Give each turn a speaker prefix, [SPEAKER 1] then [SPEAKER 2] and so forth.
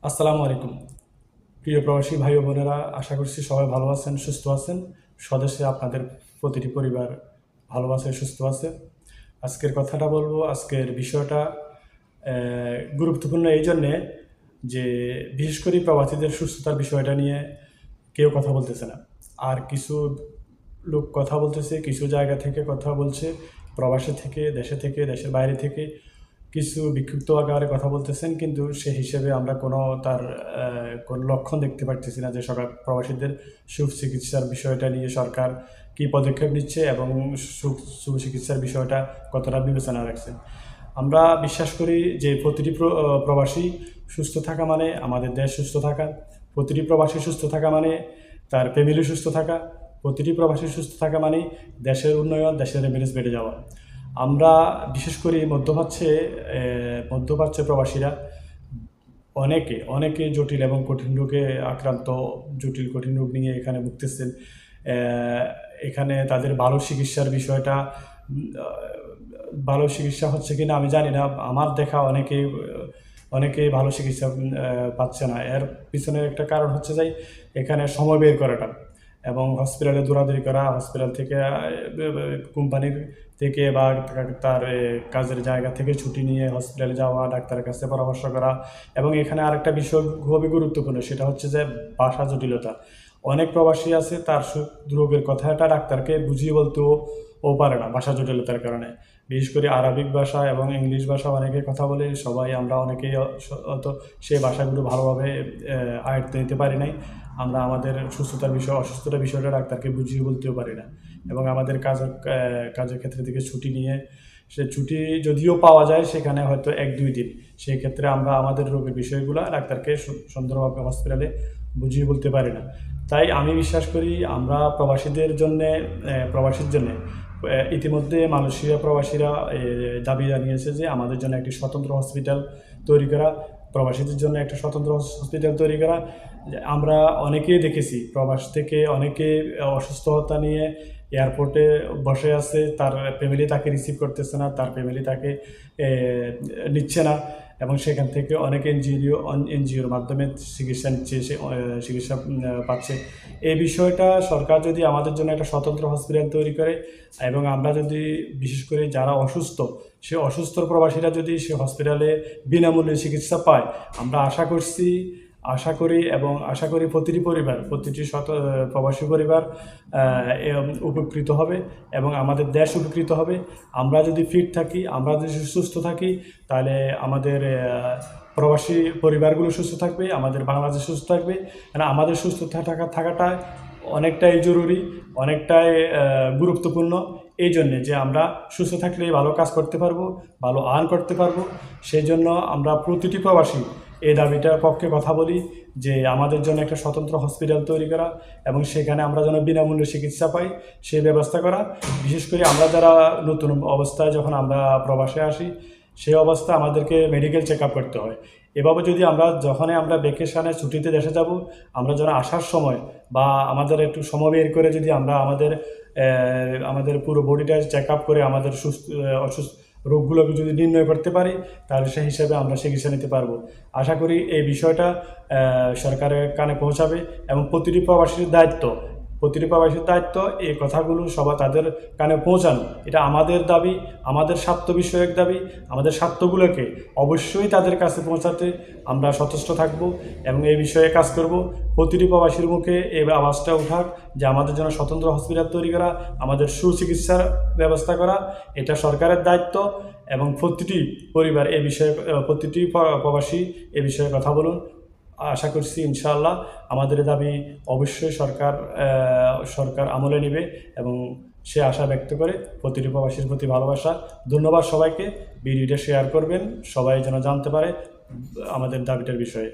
[SPEAKER 1] আসসালামু আলাইকুম। প্রিয় প্রবাসী ভাই ও বোনেরা, আশা করছি সবাই ভালো আছেন, সুস্থ আছেন। স্বদেশে আপনাদের প্রতিটি পরিবার ভালো আছে, সুস্থ আছে। আজকের কথাটা বলবো, আজকের বিষয়টা গুরুত্বপূর্ণ এই জন্যে যে বিশেষ করে প্রবাসীদের সুস্থতার বিষয়টা নিয়ে কেউ কথা বলতেছে না। আর কিছু লোক কথা বলতেছে, কিছু জায়গা থেকে কথা বলছে, প্রবাসী থেকে, দেশের বাইরে থেকে কিছু বিক্ষিপ্ত আকারে কথা বলতেছেন, কিন্তু সে হিসেবে আমরা কোনো লক্ষণ দেখতে পাচ্ছি না যে সরকার প্রবাসীদের সুচিকিৎসার বিষয়টা নিয়ে সরকার কী পদক্ষেপ নিচ্ছে এবং সুচিকিৎসার বিষয়টা কতটা বিবেচনা রাখছে। আমরা বিশ্বাস করি যে প্রতিটি প্রবাসী সুস্থ থাকা মানে আমাদের দেশ সুস্থ থাকা, প্রতিটি প্রবাসী সুস্থ থাকা মানে তার ফ্যামিলি সুস্থ থাকা, প্রতিটি প্রবাসী সুস্থ থাকা মানে দেশের উন্নয়ন, দেশের রেমিটেন্স বেড়ে যাওয়া। আমরা বিশেষ করে মধ্যপ্রাচ্যের প্রবাসীরা অনেকে জটিল এবং কঠিন রোগে আক্রান্ত, জটিল কঠিন রোগ নিয়ে এখানে ভুগতেছেন। এখানে তাদের ভালো চিকিৎসার বিষয়টা ভালো চিকিৎসা হচ্ছে কিনা আমি জানি না। আমার দেখা অনেকে ভালো চিকিৎসা পাচ্ছে না। এর পিছনে একটা কারণ হচ্ছে যে এখানে সময় বের করাটা এবং হসপিটালে দৌড়াদৌড়ি করা, হসপিটাল থেকে কোম্পানির থেকে বা তার কাজের জায়গা থেকে ছুটি নিয়ে হসপিটালে যাওয়া, ডাক্তারের কাছে পরামর্শ করা। এবং এখানে আরেকটা বিষয় খুবই গুরুত্বপূর্ণ, সেটা হচ্ছে যে ভাষা জটিলতা। অনেক প্রবাসী আছে তার রোগের কথাটা ডাক্তারকে বুঝিয়ে বলতেও পারে না ভাষা জটিলতার কারণে। বিশেষ করে আরবিক ভাষা এবং ইংলিশ ভাষা অনেকে কথা বলে, আমরা অনেকেই হয়তো সেই ভাষাগুলো ভালোভাবে আয়ত্ত নিতে পারি নাই। আমরা আমাদের অসুস্থতার বিষয়টা ডাক্তারকে বুঝিয়ে বলতেও পারি না। এবং আমাদের কাজের ক্ষেত্রে থেকে ছুটি নিয়ে, সে ছুটি যদিও পাওয়া যায় সেখানে হয়তো 1-2 দিন, সেই ক্ষেত্রে আমরা আমাদের রোগের বিষয়গুলো ডাক্তারকে সুন্দরভাবে হসপিটালে বুঝিয়ে বলতে পারি না। তাই আমি বিশ্বাস করি আমরা প্রবাসীর জন্যে ইতিমধ্যে মালয়েশিয়া প্রবাসীরা দাবি জানিয়েছে যে আমাদের জন্য একটি স্বতন্ত্র হসপিটাল তৈরি করা, প্রবাসীদের জন্য একটা স্বতন্ত্র হসপিটাল তৈরি করা। আমরা অনেকেই দেখেছি প্রবাস থেকে অনেকে অসুস্থতা নিয়ে এয়ারপোর্টে বসে আছে, তার ফ্যামিলি তাকে রিসিভ করতেছে না, তার ফ্যামিলি তাকে নিচ্ছে না, এবং সেখান থেকে অনেক এনজিওর মাধ্যমে চিকিৎসা নিচ্ছে, চিকিৎসা পাচ্ছে। এই বিষয়টা সরকার যদি আমাদের জন্য একটা স্বতন্ত্র হসপিটাল তৈরি করে এবং আমরা যদি বিশেষ করে যারা অসুস্থ, সে অসুস্থ প্রবাসীরা যদি সে হসপিটালে বিনামূল্যে চিকিৎসা পায়, আমরা আশা করি প্রতিটি প্রবাসী পরিবার উপকৃত হবে এবং আমাদের দেশ উপকৃত হবে। আমরা যদি ফিট থাকি, আমরা যদি সুস্থ থাকি, তাহলে আমাদের প্রবাসী পরিবারগুলো সুস্থ থাকবে, আমাদের বাংলাদেশ সুস্থ থাকবে। কারণ আমাদের সুস্থ থাকাটা অনেকটাই জরুরি, অনেকটাই গুরুত্বপূর্ণ। এই জন্যে যে আমরা সুস্থ থাকলেই ভালো কাজ করতে পারবো, ভালো আর্ন করতে পারবো। সেই জন্য আমরা প্রতিটি প্রবাসী এই দাবিটার পক্ষে কথা বলি যে আমাদের জন্য একটা স্বতন্ত্র হসপিটাল তৈরি করা এবং সেখানে আমরা যেন বিনামূল্যে চিকিৎসা পাই সেই ব্যবস্থা করা। বিশেষ করে আমরা যারা নতুন অবস্থায় যখন আমরা প্রবাসে আসি, সেই অবস্থা আমাদেরকে মেডিকেল চেক আপ করতে হয়। এভাবে যদি যখনই আমরা ভ্যাকেশনে ছুটিতে দেশে যাব, আমরা যেন আসার সময় বা আমাদের একটু সময় বের করে যদি আমরা আমাদের পুরো বডিটা চেক আপ করে আমাদের অসুস্থ রোগগুলোকে যদি নির্ণয় করতে পারি, তাহলে সেই হিসাবে আমরা চিকিৎসা নিতে পারবো। আশা করি এই বিষয়টা সরকারের কানে পৌঁছাবে এবং প্রতিটি প্রবাসীর দায়িত্ব এই কথাগুলো সবাই তাদের কানে পৌঁছানো। এটা আমাদের দাবি, আমাদের স্বার্থ বিষয়ক দাবি। আমাদের স্বার্থগুলোকে অবশ্যই তাদের কাছে পৌঁছাতে আমরা সচেষ্ট থাকব এবং এই বিষয়ে কাজ করব। প্রতিটি প্রবাসীর মুখে এই আওয়াজটা উঠাক যে আমাদের জন্য স্বতন্ত্র হসপিটাল তৈরি করা, আমাদের সুচিকিৎসার ব্যবস্থা করা, এটা সরকারের দায়িত্ব। এবং প্রতিটি প্রবাসী এ বিষয়ে কথা বলুন। আশা করছি ইনশাআল্লাহ আমাদের দাবি অবশ্যই সরকার আমলে নেবে এবং সে আশা ব্যক্ত করে প্রতিটি প্রবাসীর প্রতি ভালোবাসা। ধন্যবাদ সবাইকে। ভিডিওটা শেয়ার করবেন, সবাই যেন জানতে পারে আমাদের দাবিটার বিষয়ে।